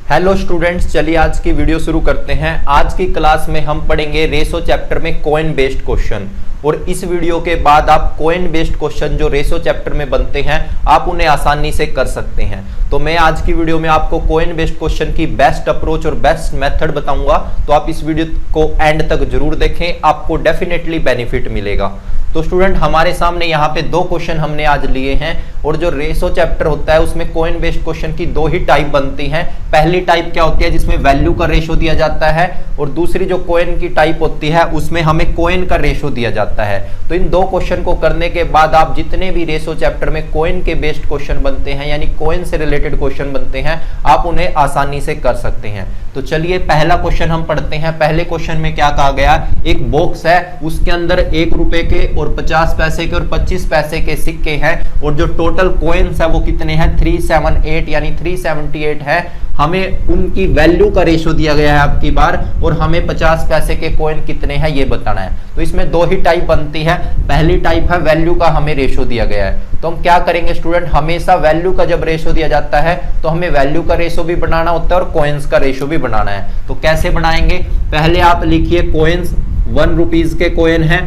Hello students, चलिए आज की वीडियो शुरू करते हैं। आज की क्लास में हम पढ़ेंगे रेशो चैप्टर में कॉइन बेस्ड क्वेश्चन। और इस वीडियो के बाद आप कॉइन बेस्ड क्वेश्चन जो रेशो चैप्टर में बनते हैं आप उन्हें आसानी से कर सकते हैं। तो मैं आज की वीडियो में आपको कॉइन बेस्ड क्वेश्चन की बेस्ट अप्रोच और बेस्ट मेथड बताऊंगा, तो आप इस वीडियो को एंड तक जरूर देखें, आपको डेफिनेटली बेनिफिट मिलेगा। तो स्टूडेंट, हमारे सामने यहाँ पे दो क्वेश्चन हमने आज लिए हैं और जो रेशो चैप्टर होता है उसमें कॉइन बेस्ड क्वेश्चन की दो ही टाइप बनती हैं। पहली टाइप क्या होती है जिसमें वैल्यू का रेशो दिया जाता है, और दूसरी जो कॉइन की टाइप होती है उसमें हमें कॉइन का रेशो दिया जाता है। तो इन दो क्वेश्चन को करने के बाद आप जितने भी रेशो चैप्टर में कॉइन के बेस्ड क्वेश्चन बनते हैं यानी कॉइन से रिलेटेड क्वेश्चन बनते हैं आप उन्हें आसानी से कर सकते हैं। तो चलिए पहला क्वेश्चन हम पढ़ते हैं। पहले क्वेश्चन में क्या कहा गया, एक बॉक्स है उसके अंदर 1 रुपए के और 50 पैसे के और 25 पैसे के सिक्के हैं और जो टोटल कॉइन्स है वो कितने हैं 378 यानी 378 है। हमें उनकी वैल्यू का रेशो दिया गया है आपकी बार, और हमें 50 पैसे के कॉइन कितने हैं ये बताना है। तो इसमें दो ही टाइप बनती है। पहली टाइप है वैल्यू का हमें रेशो दिया गया है, तो हम क्या करेंगे स्टूडेंट, हमेशा वैल्यू का जब रेशो दिया जाता है तो हमें वैल्यू का रेशो भी बनाना होता है और कॉइन्स का रेशो भी बनाना है। तो कैसे बनाएंगे, पहले आप लिखिए कॉइन्स 1 रुपीज के कॉइन है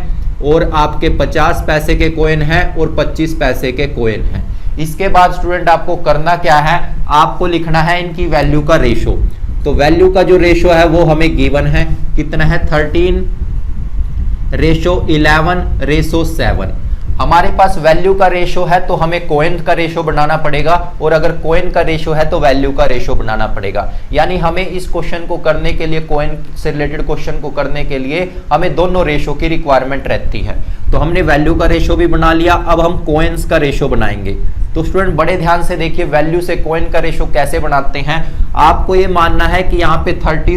और आपके 50 पैसे के कॉइन है और 25 पैसे के कॉइन है। इसके बाद स्टूडेंट आपको करना क्या है, आपको लिखना है इनकी वैल्यू का रेशो। तो वैल्यू का जो रेशो है वो हमें गिवन है, कितना है 13:11:7। हमारे पास वैल्यू का रेशो है तो हमें कॉइन का रेशो बनाना पड़ेगा, और अगर कॉइन का रेशो है तो वैल्यू का रेशो बनाना पड़ेगा। यानी हमें इस क्वेश्चन को करने के लिए, कॉइन से रिलेटेड क्वेश्चन को करने के लिए हमें दोनों रेशो की रिक्वायरमेंट रहती है। तो हमने वैल्यू का रेशो भी बना लिया, अब हम कॉइन्स का रेशो बनाएंगे। तो स्टूडेंट बड़े ध्यान से देखिए वैल्यू से कॉइन का रेशो कैसे बनाते हैं। आपको ये मानना है कि यहाँ पे 13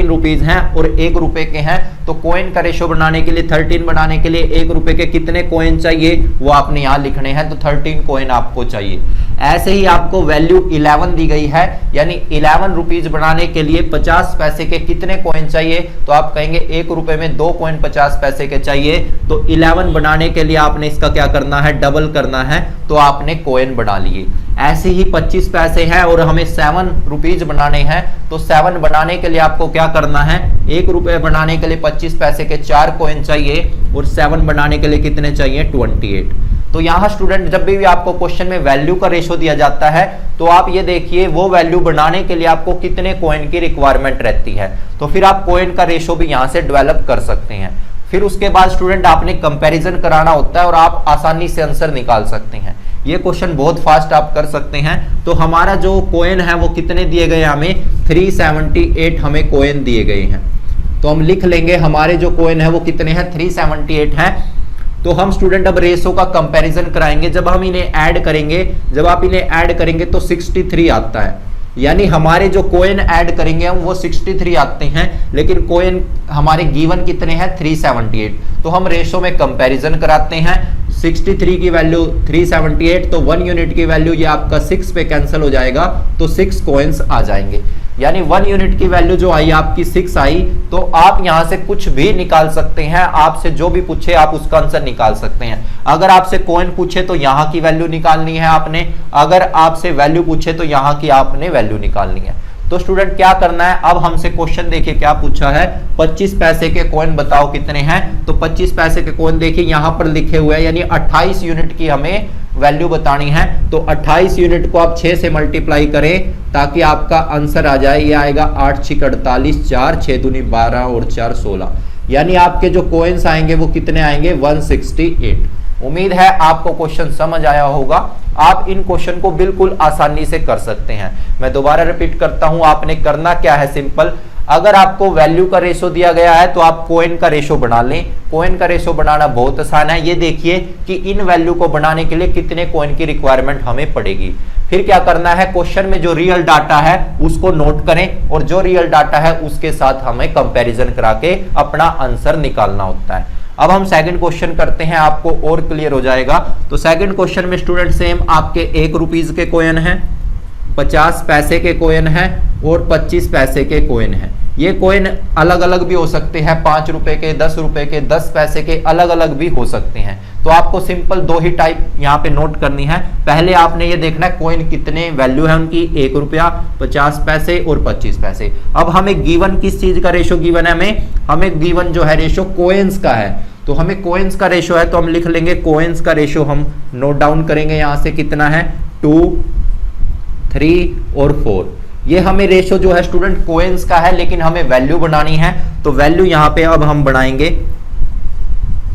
रुपीज हैं और 1 रुपए के हैं, तो कॉइन का रेशो बनाने के लिए 13 बनाने के लिए 1 रुपए के कितने कॉइन चाहिए वो आपने यहाँ लिखने हैं, तो 13 कॉइन आपको चाहिए। ऐसे ही आपको वैल्यू 11 दी गई है, यानी 11 रुपीज बनाने के लिए 50 पैसे के कितने कॉइन चाहिए, तो आप कहेंगे 1 रुपए में 2 कॉइन 50 पैसे के चाहिए। तो 11 बनाने के लिए आपने इसका क्या करना है, डबल करना है, तो आपने कॉइन बना लिए। ऐसे ही 25 पैसे हैं और हमें 7 रुपीज बनाने हैं, तो 7 बनाने के लिए आपको क्या करना है, 1 रुपए बनाने के लिए 25 पैसे के 4 कॉइन चाहिए और 7 बनाने के लिए कितने चाहिए 28। तो यहाँ स्टूडेंट जब भी आपको क्वेश्चन में वैल्यू का रेशो दिया जाता है तो आप ये देखिए वो वैल्यू बनाने के लिए आपको कितने कॉइन की रिक्वायरमेंट रहती है, तो फिर आप कॉइन का रेशो भी यहाँ से डेवलप कर सकते हैं। फिर उसके बाद स्टूडेंट आपने कंपैरिजन कराना होता है और आप आसानी से आंसर निकाल सकते हैं। ये क्वेश्चन बहुत फास्ट आप कर सकते हैं। तो हमारा जो कॉइन है वो कितने दिए गए, हमें 378 हमें कॉइन दिए गए हैं। तो हम लिख लेंगे हमारे जो कॉइन है वो कितने हैं 378 है। तो हम स्टूडेंट अब रेशो का कंपैरिजन कराएंगे। जब हम इन्हें ऐड करेंगे, जब आप इन्हें ऐड करेंगे तो 63 आता है, यानी हमारे जो कॉइन ऐड करेंगे हम वो 63 आते हैं, लेकिन कॉइन हमारे गिवन कितने हैं 378। तो हम रेशो में कंपैरिजन कराते हैं। 63 की वैल्यू 378, तो 1 यूनिट की वैल्यू ये आपका 6 पे कैंसिल हो जाएगा, तो 6 कॉइन्स आ जाएंगे। यानी 1 यूनिट की वैल्यू जो आई आपकी 6 आई, तो आप यहां से कुछ भी निकाल सकते हैं। आपसे जो भी पूछे आप उसका आंसर निकाल सकते हैं। अगर आपसे कॉइन पूछे तो यहां की वैल्यू निकालनी है आपने, अगर आपसे वैल्यू पूछे तो यहां की आपने वैल्यू निकालनी है। तो स्टूडेंट क्या करना है, अब हमसे क्वेश्चन देखिए क्या पूछा है, 25 पैसे के कॉइन बताओ कितने हैं। तो 25 पैसे के कॉइन देखिए यहां पर लिखे हुए हैं, यानी 28 यूनिट की हमें वैल्यू बतानी है। तो 28 यूनिट को आप 6 से मल्टीप्लाई करें ताकि आपका आंसर आ जाए, ये आएगा 8 6 48, 4 6 दूनी 12 और 4 16, यानी आपके जो कॉइन्स आएंगे वो कितने आएंगे 168। उम्मीद है आपको क्वेश्चन समझ आया होगा। आप इन क्वेश्चन को बिल्कुल आसानी से कर सकते हैं। मैं दोबारा रिपीट करता हूं, आपने करना क्या है, सिंपल, अगर आपको वैल्यू का रेशो दिया गया है तो आप कॉइन का रेशो बना लें। कॉइन का रेशो बनाना बहुत आसान है। ये देखिए कि इन वैल्यू को बनाने के लिए कितने कॉइन की रिक्वायरमेंट हमें पड़ेगी। फिर क्या करना है, क्वेश्चन में जो रियल डाटा है उसको नोट करें और जो रियल डाटा है उसके साथ हमें कंपैरिजन करा के अपना आंसर निकालना होता है। अब हम सेकंड क्वेश्चन करते हैं, आपको और क्लियर हो जाएगा। तो सेकंड क्वेश्चन में स्टूडेंट सेम आपके 1 रुपीज के कॉइन है, 50 पैसे के कॉइन है और 25 पैसे के कॉइन है। ये कॉइन अलग अलग भी हो सकते हैं, 5 रुपए के, 10 रुपए के, 10 पैसे के, अलग अलग भी हो सकते हैं। तो आपको सिंपल दो ही टाइप यहाँ पे नोट करनी है। पहले आपने ये देखना है कॉइन कितने वैल्यू है उनकी, 1 रुपया, 50 पैसे और 25 पैसे। अब हमें गिवन किस चीज का रेशो गिवन है, हमें गिवन जो है रेशो कोइंस का है। तो हमें कोइंस का रेशो है तो हम लिख लेंगे कोइंस का रेशो, हम नोट डाउन करेंगे यहां से कितना है 2, 3 और 4। ये हमें रेशो जो है स्टूडेंट कोइंस का है, लेकिन हमें वैल्यू बनानी है। तो वैल्यू यहां पे अब हम बनाएंगे।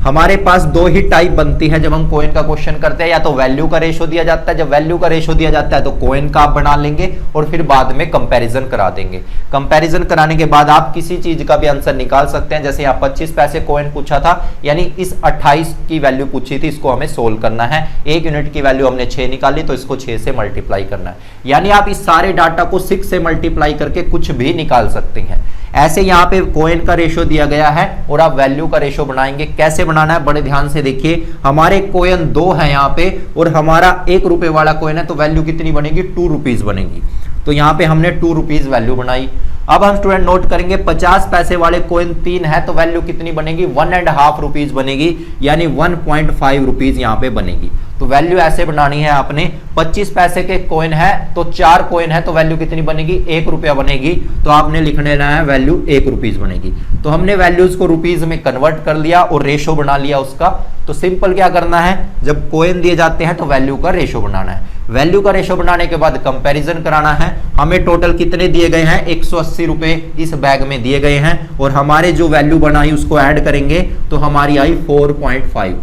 हमारे पास दो ही टाइप बनती है जब हम कोइन का क्वेश्चन करते हैं, या तो वैल्यू का रेशो दिया जाता है, जब वैल्यू का रेशो दिया जाता है तो कोइन का आप बना लेंगे और फिर बाद में कंपैरिजन करा देंगे। कंपैरिजन कराने के बाद आप किसी चीज का भी आंसर निकाल सकते हैं। जैसे यहाँ 25 पैसे कोइन पूछा था, यानी इस 28 की वैल्यू पूछी थी, इसको हमें सोल्व करना है। 1 यूनिट की वैल्यू हमने 6 निकाली तो इसको 6 से मल्टीप्लाई करना है। यानी आप इस सारे डाटा को 6 से मल्टीप्लाई करके कुछ भी निकाल सकते हैं। ऐसे यहाँ पे कोइन का रेशो दिया गया है और आप वैल्यू का रेशो बनाएंगे। कैसे बनाना है बड़े ध्यान से देखिए। हमारे कोइन 2 है यहाँ पे और हमारा 1 रुपए वाला कोइन है, तो वैल्यू कितनी बनेगी 2 रुपीज बनेगी। तो यहाँ पे हमने 2 रुपीज वैल्यू बनाई। अब हम स्टूडेंट नोट करेंगे 50 पैसे वाले कोइन 3 है तो वैल्यू कितनी बनेगी 1.5 रुपीज बनेगी, यानी 1.5 रुपीज यहाँ पे बनेगी। तो वैल्यू ऐसे बनानी है आपने। 25 पैसे के कोइन है तो 4 कोइन है तो वैल्यू कितनी बनेगी 1 रुपया बनेगी। तो आपने लिख लेना है वैल्यू 1 रुपीज बनेगी। तो हमने वैल्यूज को रुपीज में कन्वर्ट कर लिया और रेशो बना लिया उसका। तो सिंपल क्या करना है, जब कोइन दिए जाते हैं तो वैल्यू का रेशो बनाना है। वैल्यू का रेशो बनाने के बाद कंपैरिजन कराना है। हमें टोटल कितने दिए गए हैं 180 रुपए इस बैग में दिए गए हैं और हमारे जो वैल्यू बनाई उसको ऐड करेंगे तो हमारी आई 4.5।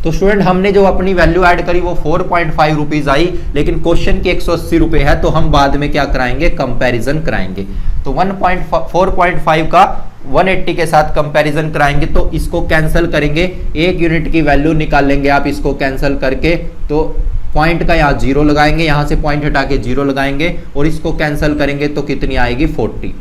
तो स्टूडेंट हमने जो अपनी वैल्यू ऐड करी वो 4.5 रुपीज आई, लेकिन क्वेश्चन की 180 रुपए है तो हम बाद में क्या कराएंगे कंपैरिजन कराएंगे। तो 4.5 का 180 के साथ कंपैरिजन कराएंगे तो इसको कैंसिल करेंगे, 1 यूनिट की वैल्यू निकाल लेंगे आप इसको कैंसिल करके। तो पॉइंट का यहाँ 0 लगाएंगे, यहां से पॉइंट हटा के 0 लगाएंगे और इसको कैंसिल करेंगे तो कितनी आएगी 40।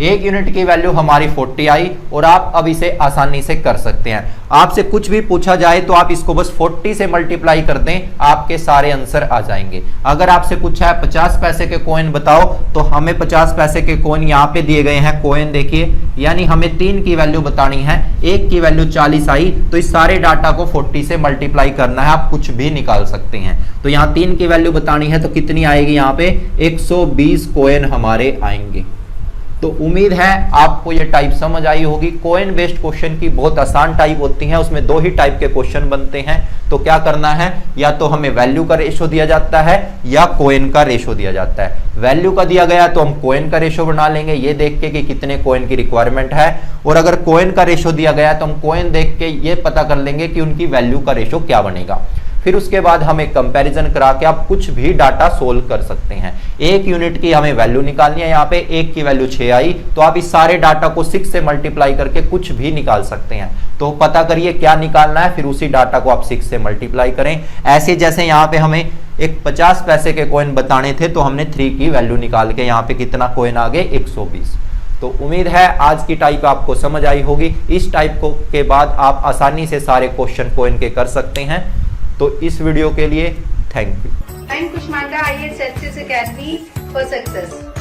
1 यूनिट की वैल्यू हमारी 40 आई और आप अब इसे आसानी से कर सकते हैं। आपसे कुछ भी पूछा जाए तो आप इसको बस 40 से मल्टीप्लाई कर दें, आपके सारे आंसर आ जाएंगे। अगर आपसे पूछा है 50 पैसे के कॉइन बताओ तो हमें 50 पैसे के कॉइन यहाँ पे दिए गए हैं कॉइन देखिए, यानी हमें 3 की वैल्यू बतानी है। 1 की वैल्यू 40 आई तो इस सारे डाटा को 40 से मल्टीप्लाई करना है, आप कुछ भी निकाल सकते हैं। तो यहाँ 3 की वैल्यू बतानी है तो कितनी आएगी यहाँ पे 120 कॉइन हमारे आएंगे। तो उम्मीद है आपको ये टाइप समझ आई होगी। कोइन बेस्ड क्वेश्चन की बहुत आसान टाइप होती है, उसमें 2 ही टाइप के क्वेश्चन बनते हैं। तो क्या करना है, या तो हमें वैल्यू का रेशो दिया जाता है या कोइन का रेशो दिया जाता है। वैल्यू का दिया गया तो हम कोइन का रेशो बना लेंगे ये देख के कि कितने कोइन की रिक्वायरमेंट है, और अगर कोइन का रेशो दिया गया तो हम कोइन देख के ये पता कर लेंगे कि उनकी वैल्यू का रेशो क्या बनेगा। फिर उसके बाद हमें कंपैरिजन करा के आप कुछ भी डाटा सोल्व कर सकते हैं। 1 यूनिट की हमें वैल्यू निकालनी है, यहाँ पे 1 की वैल्यू 6 आई तो आप इस सारे डाटा को 6 से मल्टीप्लाई करके कुछ भी निकाल सकते हैं। तो पता करिए क्या निकालना है, फिर उसी डाटा को आप 6 से मल्टीप्लाई करें। ऐसे जैसे यहाँ पे हमें एक 50 पैसे के कॉइन बताने थे तो हमने 3 की वैल्यू निकाल के यहाँ पे कितना कॉइन आ गए 120। तो उम्मीद है आज की टाइप आपको समझ आई होगी। इस टाइप को के बाद आप आसानी से सारे क्वेश्चन कॉइन के कर सकते हैं। तो इस वीडियो के लिए thank you. I'm Kushmanda, IAS Celsius Academy for Success.